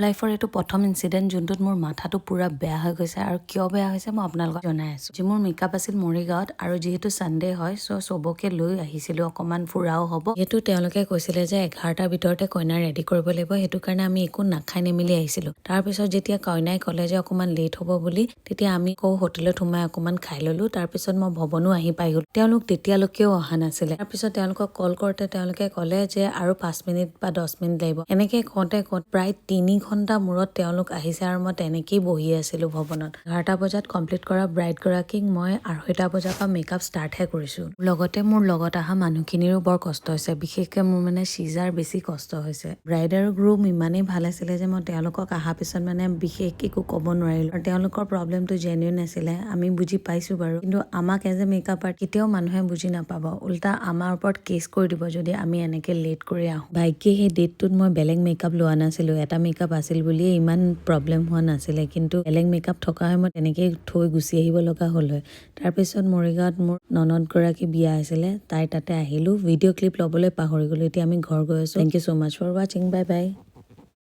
লাইফৰ এইটো প্ৰথম ইনচিডেণ্ট যোনটোত মোৰ মাথাটো পুৰা বেয়া হৈ গৈছে আৰু কিয় বেয়া হৈছে মই আপোনালোকক জনাই আছোঁ। যি মোৰ মেকআপ আছিল মৰিগাঁৱত আৰু যিহেতু ছানডে হয় চবকে লৈ আহিছিলোঁ অকণমান ফুৰাও হ'ব। যিহেতু তেওঁলোকে কৈছিলে যে 11টাৰ ভিতৰতে কইনা ৰেডি কৰিব লাগিব, সেইটো কাৰণে আমি একো নাখাই নেমেলি আহিছিলোঁ। তাৰপিছত যেতিয়া কইনাই ক'লে যে অকণমান লেট হ'ব বুলি, তেতিয়া আমি হোটেলত সোমাই অকণমান খাই ল'লোঁ। তাৰপিছত মই ভৱনো আহি পাই গ'লো। তেওঁলোক তেতিয়ালৈকেও অহা নাছিলে। তাৰপিছত তেওঁলোকক কল কৰোঁতে তেওঁলোকে ক'লে যে আৰু 5 মিনিট বা 10 মিনিট লাগিব। এনেকৈ কওঁতে প্ৰায় 3 ঘণ্টা মূৰত তেওঁলোক আহিছে আৰু মই তেনেকেই বহি আছিলোঁ ভৱনত। 11টা বজাত কমপ্লিট কৰা ব্ৰাইডগৰাকীক মই 2:30 বজাৰ পৰা মেকআপ ষ্টাৰ্টহে কৰিছোঁ। লগতে মোৰ লগত অহা মানুহখিনিৰো বৰ কষ্ট হৈছে, বিশেষকৈ মোৰ চিজাৰ বেছি কষ্ট হৈছে। ব্ৰাইড আৰু গ্ৰুম ইমানেই ভাল আছিলে যে মই তেওঁলোকক অহাৰ পিছত বিশেষ একো ক'ব নোৱাৰিলোঁ। আৰু তেওঁলোকৰ প্ৰব্লেমটো জেনুইন আছিলে, আমি বুজি পাইছোঁ বাৰু, কিন্তু আমাক এজ এ মেকআপ আৰ্টিষ্ট কেতিয়াও মানুহে বুজি নাপাব, উল্টা আমাৰ ওপৰত কেছ কৰি দিব যদি আমি এনেকৈ লেট কৰি আহোঁ। ভাগ্যে সেই ডেটটোত মই বেলেগ মেকআপ লোৱা নাছিলোঁ। এটা মেকআপ আছিল বুলিয়ে ইমান প্ৰব্লেম হোৱা নাছিলে, কিন্তু বেলেগ মেকআপ থকা হয় মই তেনেকেই থৈ গুচি আহিব লগা হ'ল হয়। তাৰপিছত মৰিগাঁৱত মোৰ ননদগৰাকী বিয়া আছিলে, তাই তাতে আহিলোঁ। ভিডিঅ' ক্লিপ ল'বলৈ পাহৰি গ'লোঁ। এতিয়া আমি ঘৰ গৈ আছোঁ। Thank you so' much for ৱাচিং। বাই বাই।